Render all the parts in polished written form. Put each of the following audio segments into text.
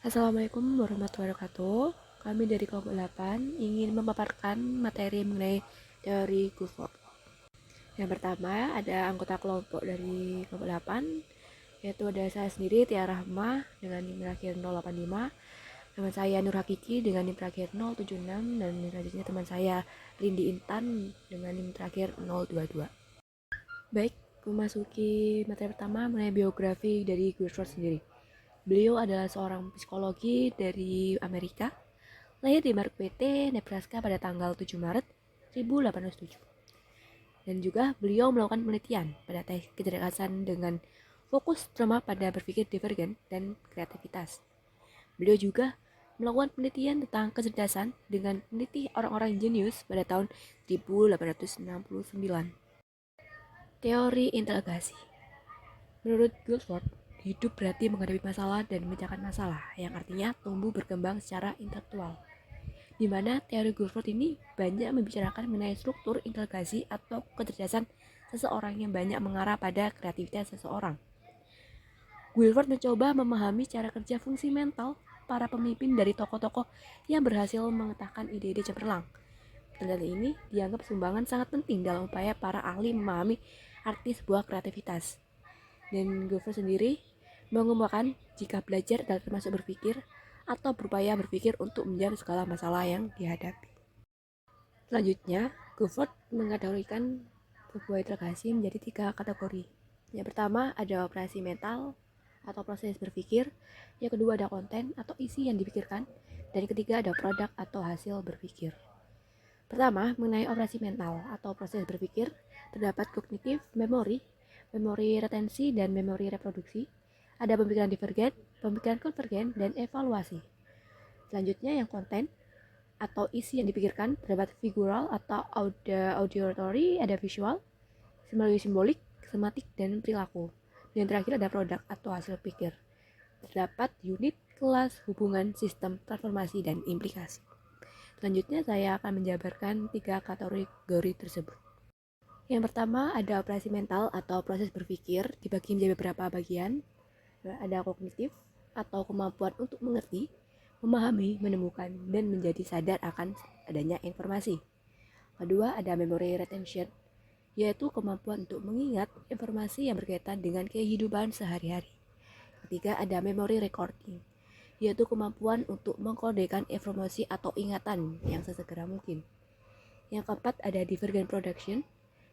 Assalamualaikum warahmatullahi wabarakatuh. Kami dari kelompok 8 ingin memaparkan materi mengenai teori Guilford. Yang pertama ada anggota kelompok dari kelompok 8, yaitu ada saya sendiri Tia Rahma dengan NIM terakhir 085, teman saya Nur Hakiki dengan NIM terakhir 076, dan selanjutnya teman saya Rindi Intan dengan NIM terakhir 022. Baik, memasuki materi pertama mengenai biografi dari Guilford sendiri. Beliau adalah seorang psikologi dari Amerika, lahir di Marquette, Nebraska pada tanggal 7 Maret 1807. Dan juga beliau melakukan penelitian pada tes kecerdasan dengan fokus terutama pada berpikir divergen dan kreativitas. Beliau juga melakukan penelitian tentang kecerdasan dengan meneliti orang-orang jenius pada tahun 1869. Teori integrasi. Menurut Guilford, hidup berarti menghadapi masalah dan memecahkan masalah, yang artinya tumbuh berkembang secara intelektual. Di mana teori Guilford ini banyak membicarakan mengenai struktur integrasi atau kecerdasan seseorang yang banyak mengarah pada kreativitas seseorang. Guilford mencoba memahami cara kerja fungsi mental para pemimpin dari tokoh-tokoh yang berhasil mengetahui ide-ide cemerlang. Penelitian ini dianggap sumbangan sangat penting dalam upaya para ahli memahami arti sebuah kreativitas. Dan Guilford sendiri mengembangkan jika belajar adalah termasuk berpikir atau berupaya berpikir untuk menjawab segala masalah yang dihadapi. Selanjutnya, Guilford mengategorikan sebuah integrasi menjadi 3 kategori. Yang pertama ada operasi mental atau proses berpikir, yang kedua ada konten atau isi yang dipikirkan, dan yang ketiga ada produk atau hasil berpikir. Pertama, mengenai operasi mental atau proses berpikir, terdapat kognitif, memori retensi, dan memori reproduksi. Ada pemikiran divergen, pemikiran konvergen, dan evaluasi. Selanjutnya yang konten atau isi yang dipikirkan, terdapat figural atau auditory, ada visual, melalui simbolik, sematik, dan perilaku. Dan terakhir ada produk atau hasil pikir. Terdapat unit, kelas, hubungan, sistem, transformasi, dan implikasi. Selanjutnya saya akan menjabarkan 3 kategori tersebut. Yang pertama ada operasi mental atau proses berpikir, dibagi menjadi beberapa bagian. Ada kognitif atau kemampuan untuk mengerti, memahami, menemukan, dan menjadi sadar akan adanya informasi. Kedua ada memory retention, yaitu kemampuan untuk mengingat informasi yang berkaitan dengan kehidupan sehari-hari. Ketiga ada memory recording, yaitu kemampuan untuk mengkodekan informasi atau ingatan yang sesegera mungkin. Yang keempat ada divergent production,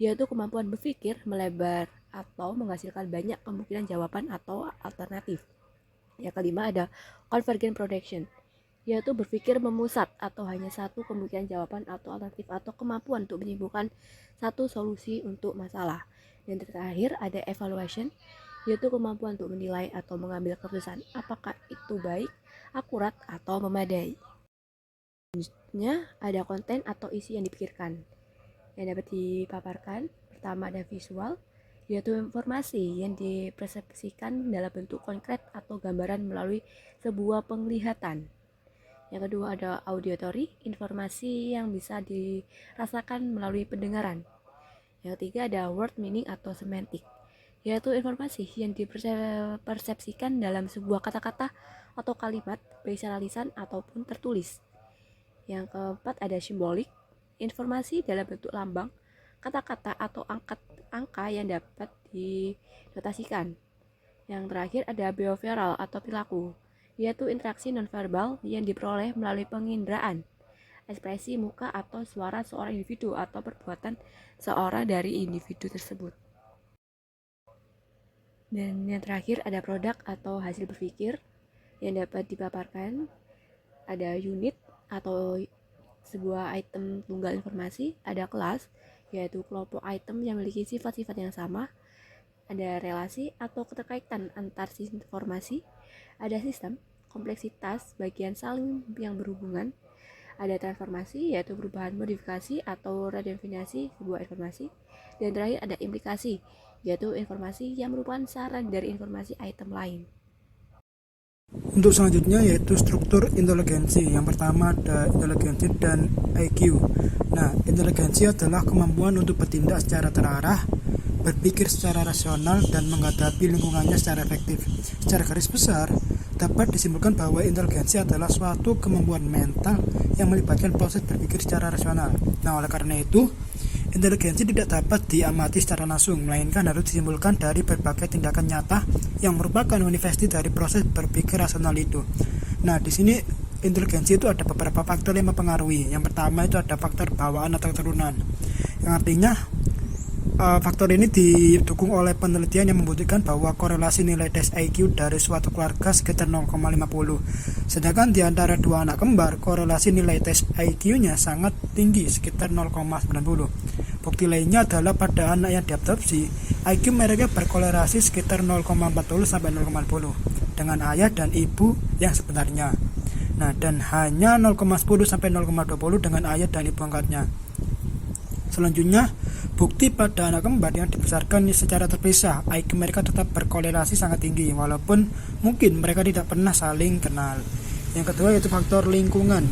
yaitu kemampuan berpikir melebar atau menghasilkan banyak kemungkinan jawaban atau alternatif. Yang kelima ada convergent production, yaitu berpikir memusat atau hanya satu kemungkinan jawaban atau alternatif atau kemampuan untuk menyimpulkan satu solusi untuk masalah. Dan terakhir ada evaluation, yaitu kemampuan untuk menilai atau mengambil keputusan apakah itu baik, akurat, atau memadai. Selanjutnya ada konten atau isi yang dipikirkan yang dapat dipaparkan. Pertama ada visual, yaitu informasi yang dipersepsikan dalam bentuk konkret atau gambaran melalui sebuah penglihatan. Yang kedua ada auditory, informasi yang bisa dirasakan melalui pendengaran. Yang ketiga ada word meaning atau semantik, yaitu informasi yang dipersepsikan dalam sebuah kata-kata atau kalimat, baik secara lisan ataupun tertulis. Yang keempat ada simbolik, informasi dalam bentuk lambang, kata-kata atau angka yang dapat dinotasikan. Yang terakhir ada behavioral atau perilaku, yaitu interaksi nonverbal yang diperoleh melalui penginderaan, ekspresi muka atau suara seorang individu atau perbuatan seorang dari individu tersebut. Dan yang terakhir ada produk atau hasil berpikir yang dapat dipaparkan. Ada unit atau sebuah item tunggal informasi, ada kelas, yaitu kelompok item yang memiliki sifat-sifat yang sama, ada relasi atau keterkaitan antar informasi, ada sistem, kompleksitas, bagian saling yang berhubungan, ada transformasi, yaitu perubahan modifikasi atau redefinisi sebuah informasi, dan terakhir ada implikasi, yaitu informasi yang merupakan saran dari informasi item lain. Untuk selanjutnya yaitu struktur inteligensi. Yang pertama ada inteligensi dan IQ. Nah, inteligensi adalah kemampuan untuk bertindak secara terarah berpikir secara rasional, dan menghadapi lingkungannya secara efektif. Secara garis besar, dapat disimpulkan bahwa inteligensi adalah suatu kemampuan mental yang melibatkan proses berpikir secara rasional. Nah, oleh karena itu, inteligensi tidak dapat diamati secara langsung, melainkan harus disimpulkan dari berbagai tindakan nyata yang merupakan manifestasi dari proses berpikir rasional itu. Nah, di sini inteligensi itu ada beberapa faktor yang mempengaruhi. Yang pertama itu ada faktor bawaan atau keturunan, yang artinya faktor ini didukung oleh penelitian yang membuktikan bahwa korelasi nilai tes IQ dari suatu keluarga sekitar 0,50. Sedangkan di antara dua anak kembar, korelasi nilai tes IQ-nya sangat tinggi, sekitar 0,90. Bukti lainnya adalah pada anak yang diadopsi, IQ mereka berkorelasi sekitar 0,40 sampai 0,50 dengan ayah dan ibu yang sebenarnya. Nah, dan hanya 0,10 sampai 0,20 dengan ayah dan ibu angkatnya. Selanjutnya, bukti pada anak kembar yang dibesarkan secara terpisah, IQ mereka tetap berkorelasi sangat tinggi, walaupun mungkin mereka tidak pernah saling kenal. Yang kedua yaitu faktor lingkungan.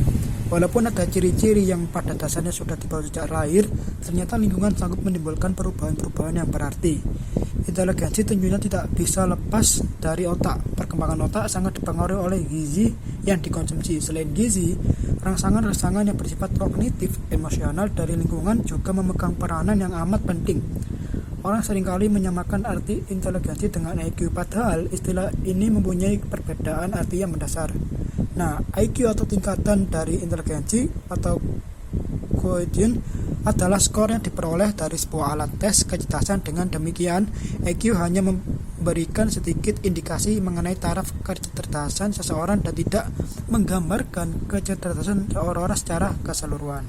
Walaupun ada ciri-ciri yang pada dasarnya sudah dibawa sejak lahir, ternyata lingkungan sanggup menimbulkan perubahan-perubahan yang berarti. Inteligensi tentunya tidak bisa lepas dari otak. Perkembangan otak sangat dipengaruhi oleh gizi yang dikonsumsi. Selain gizi, rangsangan-rangsangan yang bersifat kognitif, emosional dari lingkungan juga memegang peranan yang amat penting. Orang seringkali menyamakan arti inteligensi dengan IQ, padahal istilah ini mempunyai perbedaan arti yang mendasar. Nah, IQ atau tingkatan dari inteligensi atau quotient adalah skor yang diperoleh dari sebuah alat tes kecerdasan. Dengan demikian, IQ hanya memberikan sedikit indikasi mengenai taraf kecerdasan seseorang dan tidak menggambarkan kecerdasan seseorang secara keseluruhan.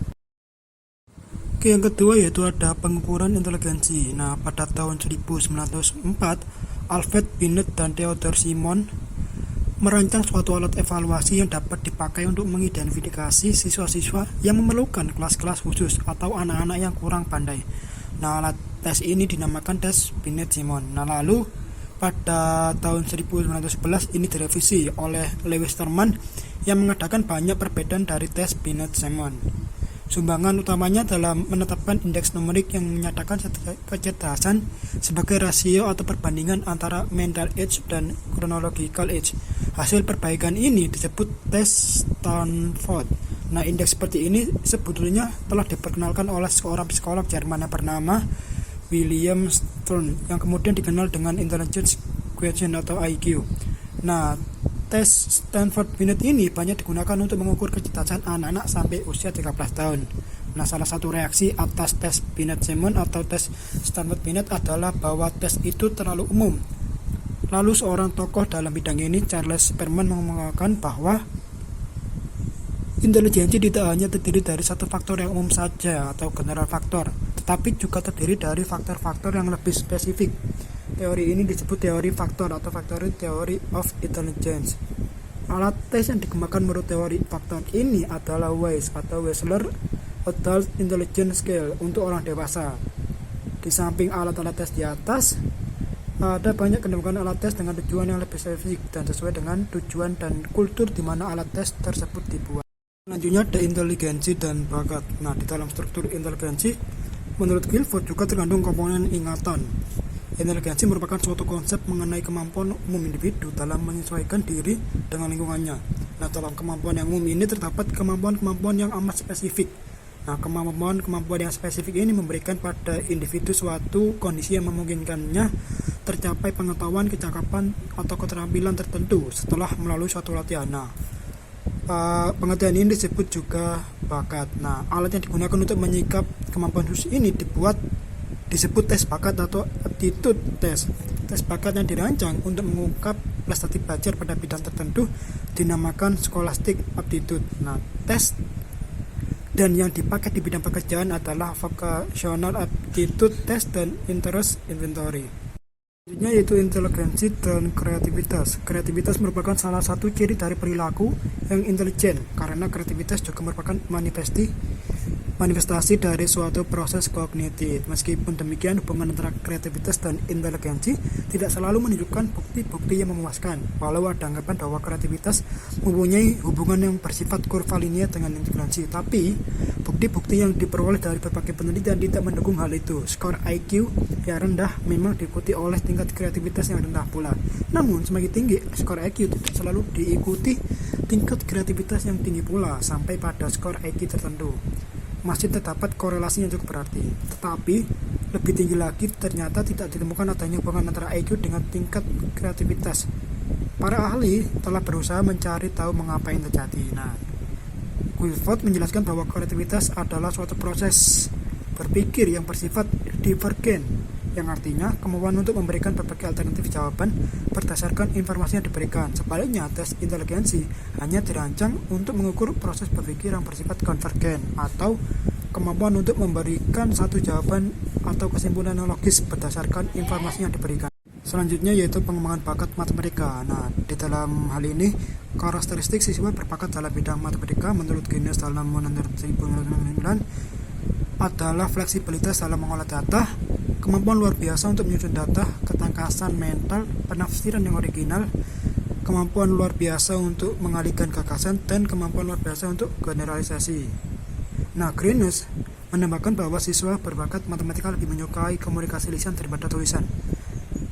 Oke, yang kedua yaitu ada pengukuran inteligensi. Nah, pada tahun 1904, Alfred Binet dan Theodore Simon merancang suatu alat evaluasi yang dapat dipakai untuk mengidentifikasi siswa-siswa yang memerlukan kelas-kelas khusus atau anak-anak yang kurang pandai. Nah, alat tes ini dinamakan tes Binet-Simon. Nah, lalu pada tahun 1911 ini direvisi oleh Lewis Terman yang mengadakan banyak perbedaan dari tes Binet-Simon. Sumbangan utamanya dalam menetapkan indeks numerik yang menyatakan kecerdasan sebagai rasio atau perbandingan antara mental age dan chronological age. Hasil perbaikan ini disebut tes Stanford. Nah, indeks seperti ini sebetulnya telah diperkenalkan oleh seorang psikolog Jerman yang bernama William Stern yang kemudian dikenal dengan Intelligence Quotient atau IQ. Nah, tes Stanford Binet ini banyak digunakan untuk mengukur kecerdasan anak-anak sampai usia 13 tahun. Nah, salah satu reaksi atas tes Binet-Simon atau tes Stanford Binet adalah bahwa tes itu terlalu umum. Lalu seorang tokoh dalam bidang ini, Charles Perman, mengatakan bahwa inteligensi tidak hanya terdiri dari satu faktor yang umum saja atau general faktor, tetapi juga terdiri dari faktor-faktor yang lebih spesifik. Teori ini disebut teori faktor atau factor theory of intelligence. Alat tes yang dikembangkan menurut teori faktor ini adalah WISE atau Wechsler Adult Intelligence Scale untuk orang dewasa. Di samping alat-alat tes di atas, ada banyak kemungkinan alat tes dengan tujuan yang lebih spesifik dan sesuai dengan tujuan dan kultur di mana alat tes tersebut dibuat. Selanjutnya ada inteligensi dan bakat. Nah, di dalam struktur inteligensi, menurut Guilford juga terkandung komponen ingatan. Inteligensi merupakan suatu konsep mengenai kemampuan umum individu dalam menyesuaikan diri dengan lingkungannya. Nah, dalam kemampuan yang umum ini terdapat kemampuan-kemampuan yang amat spesifik. Nah, kemampuan-kemampuan yang spesifik ini memberikan pada individu suatu kondisi yang memungkinkannya tercapai pengetahuan, kecakapan, atau keterampilan tertentu setelah melalui suatu latihan. Nah, pengertian ini disebut juga bakat. Nah, alat yang digunakan untuk menyikap kemampuan khusus ini disebut tes bakat atau aptitude test. Tes bakat yang dirancang untuk mengungkap prestasi belajar pada bidang tertentu dinamakan scholastic aptitude. Nah, tes dan yang dipakai di bidang pekerjaan adalah vocational aptitude test dan interest inventory. Selanjutnya yaitu inteligensi dan kreativitas. Kreativitas merupakan salah satu ciri dari perilaku yang intelijen, karena kreativitas juga merupakan manifestasi manifestasi dari suatu proses kognitif. Meskipun demikian, hubungan antara kreativitas dan inteligensi tidak selalu menunjukkan bukti-bukti yang memuaskan. Walau ada anggapan bahwa kreativitas mempunyai hubungan yang bersifat kurva linear dengan inteligensi, tapi bukti-bukti yang diperoleh dari berbagai penelitian tidak mendukung hal itu. Skor IQ yang rendah memang diikuti oleh tingkat kreativitas yang rendah pula. Namun, semakin tinggi skor IQ tidak selalu diikuti tingkat kreativitas yang tinggi pula, sampai pada skor IQ tertentu masih terdapat korelasi yang cukup berarti. Tetapi lebih tinggi lagi ternyata tidak ditemukan adanya hubungan antara IQ dengan tingkat kreativitas. Para ahli telah berusaha mencari tahu mengapa ini terjadi. Nah, Guilford menjelaskan bahwa kreativitas adalah suatu proses berpikir yang bersifat divergen, yang artinya kemampuan untuk memberikan berbagai alternatif jawaban berdasarkan informasi yang diberikan. Sebaliknya, tes inteligensi hanya dirancang untuk mengukur proses berpikir yang bersifat konvergen, atau kemampuan untuk memberikan satu jawaban atau kesimpulan yang logis berdasarkan informasi yang diberikan. Selanjutnya yaitu pengembangan bakat matematika. Nah, di dalam hal ini karakteristik siswa berbakat dalam bidang matematika menurut Guinness dalam menurut 1999 adalah fleksibilitas dalam mengolah data, kemampuan luar biasa untuk menyusun data, ketangkasan mental, penafsiran yang original, kemampuan luar biasa untuk mengalihkan gagasan, dan kemampuan luar biasa untuk generalisasi. Nah, Guinness menambahkan bahwa siswa berbakat matematika lebih menyukai komunikasi lisan daripada tulisan.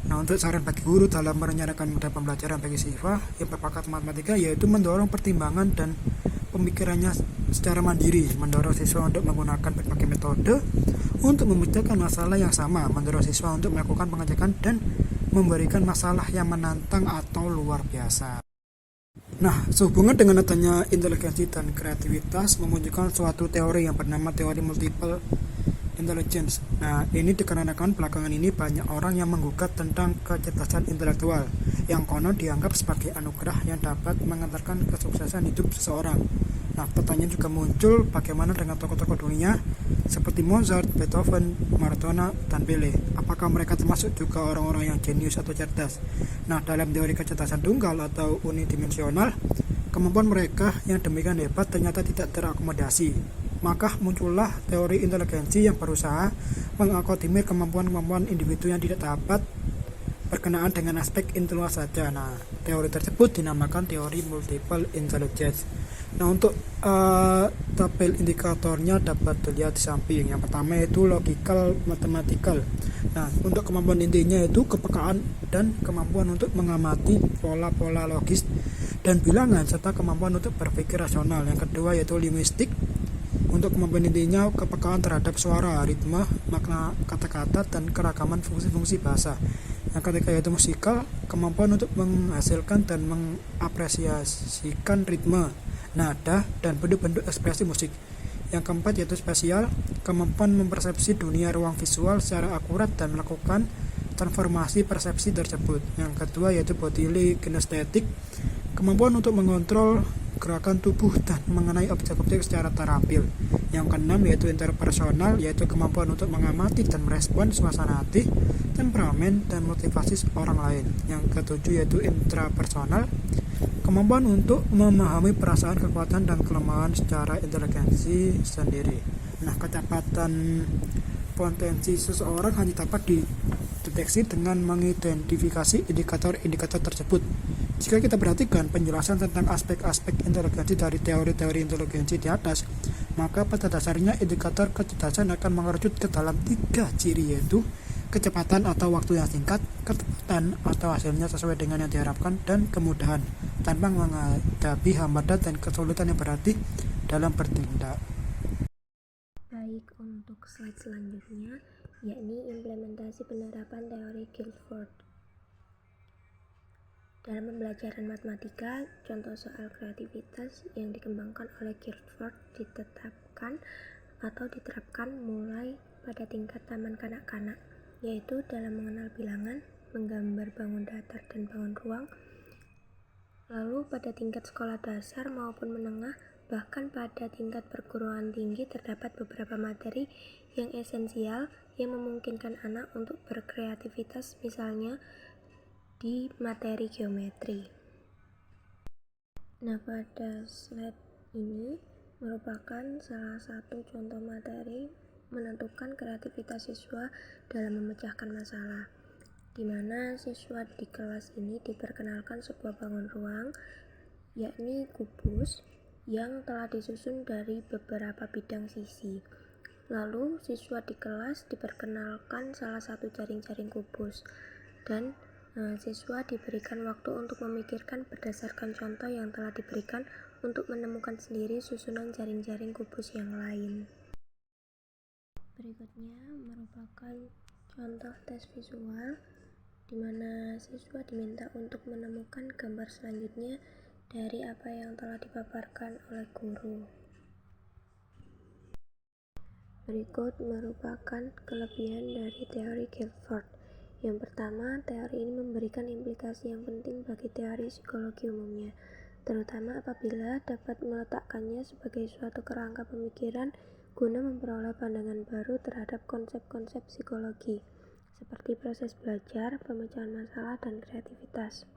Nah, untuk saran bagi guru dalam merencanakan model pembelajaran bagi siswa yang berbakat matematika yaitu mendorong pertimbangan dan pemikirannya secara mandiri, mendorong siswa untuk menggunakan berbagai metode untuk memecahkan masalah yang sama, mendorong siswa untuk melakukan pengecekan dan memberikan masalah yang menantang atau luar biasa. Nah, sehubungan dengan adanya inteligensi dan kreativitas memunculkan suatu teori yang bernama teori multiple intelligence. Nah, ini dikarenakan belakangan ini banyak orang yang menggugat tentang kecerdasan intelektual yang konon dianggap sebagai anugerah yang dapat mengantarkan kesuksesan hidup seseorang. Nah, pertanyaan juga muncul bagaimana dengan tokoh-tokoh dunia seperti Mozart, Beethoven, Maradona, dan Pele. Apakah mereka termasuk juga orang-orang yang jenius atau cerdas? Nah, dalam teori kecerdasan tunggal atau unidimensional, kemampuan mereka yang demikian hebat ternyata tidak terakomodasi. Maka muncullah teori inteligensi yang berusaha mengakomodir kemampuan-kemampuan individu yang tidak dapat berkenaan dengan aspek intelektual saja. Nah, teori tersebut dinamakan teori multiple intelligence. Nah, untuk tabel indikatornya dapat dilihat di samping. Yang pertama itu logical mathematical. Nah, untuk kemampuan intinya itu kepekaan dan kemampuan untuk mengamati pola-pola logis dan bilangan serta kemampuan untuk berpikir rasional. Yang kedua yaitu linguistik. Untuk kemampuan intinya kepekaan terhadap suara, ritme, makna kata-kata, dan keragaman fungsi-fungsi bahasa. Yang ketiga yaitu musikal, kemampuan untuk menghasilkan dan mengapresiasikan ritme, nada, dan bentuk-bentuk ekspresi musik. Yang keempat yaitu spasial, kemampuan mempersepsi dunia ruang visual secara akurat dan melakukan transformasi persepsi tersebut. Yang kedua yaitu bodily kinesthetic, kemampuan untuk mengontrol gerakan tubuh dan mengenai objek-objek secara terampil. Yang keenam yaitu interpersonal, yaitu kemampuan untuk mengamati dan merespon suasana hati, temperamen, dan motivasi orang lain. Yang ketujuh yaitu intrapersonal, kemampuan untuk memahami perasaan, kekuatan, dan kelemahan secara inteligensi sendiri. Nah, kecepatan potensi seseorang hanya dapat dideteksi dengan mengidentifikasi indikator-indikator tersebut. Jika kita perhatikan penjelasan tentang aspek-aspek inteligensi dari teori-teori inteligensi di atas, maka pada dasarnya indikator kecerdasan akan mengerucut ke dalam 3 ciri, yaitu kecepatan atau waktu yang singkat, ketepatan atau hasilnya sesuai dengan yang diharapkan, dan kemudahan tanpa menghadapi hambatan dan kesulitan yang berarti dalam bertindak. Baik, untuk slide selanjutnya yakni implementasi penerapan teori Guilford. Dalam pembelajaran matematika, contoh soal kreativitas yang dikembangkan oleh Guilford ditetapkan atau diterapkan mulai pada tingkat taman kanak-kanak, yaitu dalam mengenal bilangan, menggambar bangun datar dan bangun ruang, lalu pada tingkat sekolah dasar maupun menengah, bahkan pada tingkat perguruan tinggi terdapat beberapa materi yang esensial yang memungkinkan anak untuk berkreativitas, misalnya di materi geometri. Nah, pada slide ini merupakan salah satu contoh materi menentukan kreativitas siswa dalam memecahkan masalah, di mana siswa di kelas ini diperkenalkan sebuah bangun ruang, yakni kubus, yang telah disusun dari beberapa bidang sisi. Lalu, siswa di kelas diperkenalkan salah satu jaring-jaring kubus, dan siswa diberikan waktu untuk memikirkan berdasarkan contoh yang telah diberikan untuk menemukan sendiri susunan jaring-jaring kubus yang lain. Berikutnya merupakan contoh tes visual, di mana siswa diminta untuk menemukan gambar selanjutnya dari apa yang telah dipaparkan oleh guru. Berikut merupakan kelebihan dari teori Guilford. Yang pertama, teori ini memberikan implikasi yang penting bagi teori psikologi umumnya, terutama apabila dapat meletakkannya sebagai suatu kerangka pemikiran guna memperoleh pandangan baru terhadap konsep-konsep psikologi, seperti proses belajar, pemecahan masalah, dan kreativitas.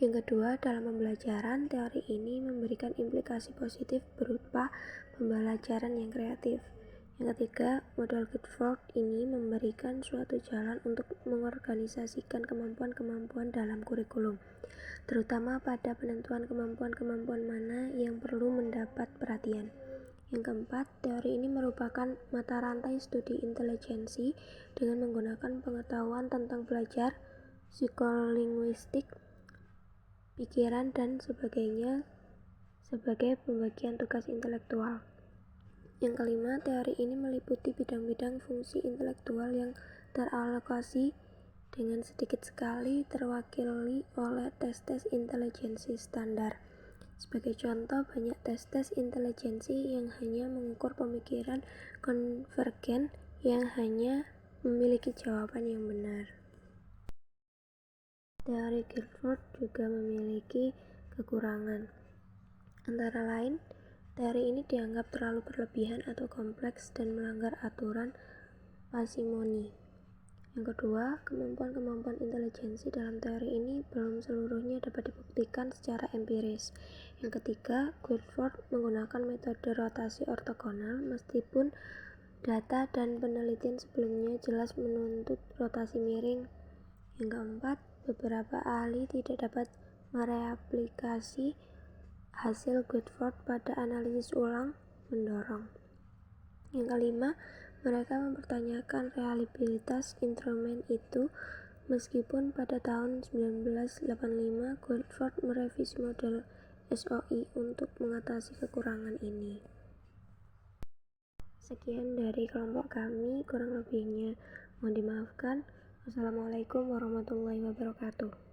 Yang kedua, dalam pembelajaran, teori ini memberikan implikasi positif berupa pembelajaran yang kreatif. Yang ketiga, model Guilford ini memberikan suatu jalan untuk mengorganisasikan kemampuan-kemampuan dalam kurikulum, terutama pada penentuan kemampuan-kemampuan mana yang perlu mendapat perhatian. Yang keempat, teori ini merupakan mata rantai studi intelijensi dengan menggunakan pengetahuan tentang belajar, psikolinguistik, pikiran, dan sebagainya sebagai pembagian tugas intelektual. Yang kelima, teori ini meliputi bidang-bidang fungsi intelektual yang teralokasi dengan sedikit sekali terwakili oleh tes-tes intelijensi standar. Sebagai contoh, banyak tes-tes intelijensi yang hanya mengukur pemikiran konvergen yang hanya memiliki jawaban yang benar. Teori Guilford juga memiliki kekurangan. Antara lain, teori ini dianggap terlalu berlebihan atau kompleks dan melanggar aturan parsimoni. Yang kedua, kemampuan-kemampuan intelijensi dalam teori ini belum seluruhnya dapat dibuktikan secara empiris. Yang ketiga, Guilford menggunakan metode rotasi ortogonal meskipun data dan penelitian sebelumnya jelas menuntut rotasi miring. Yang keempat, beberapa ahli tidak dapat mereplikasi hasil Guilford pada analisis ulang mendorong. Yang kelima, mereka mempertanyakan reliabilitas instrumen itu meskipun pada tahun 1985 Guilford merevisi model SOI untuk mengatasi kekurangan ini. Sekian dari kelompok kami, kurang lebihnya mohon dimaafkan. Wassalamualaikum warahmatullahi wabarakatuh.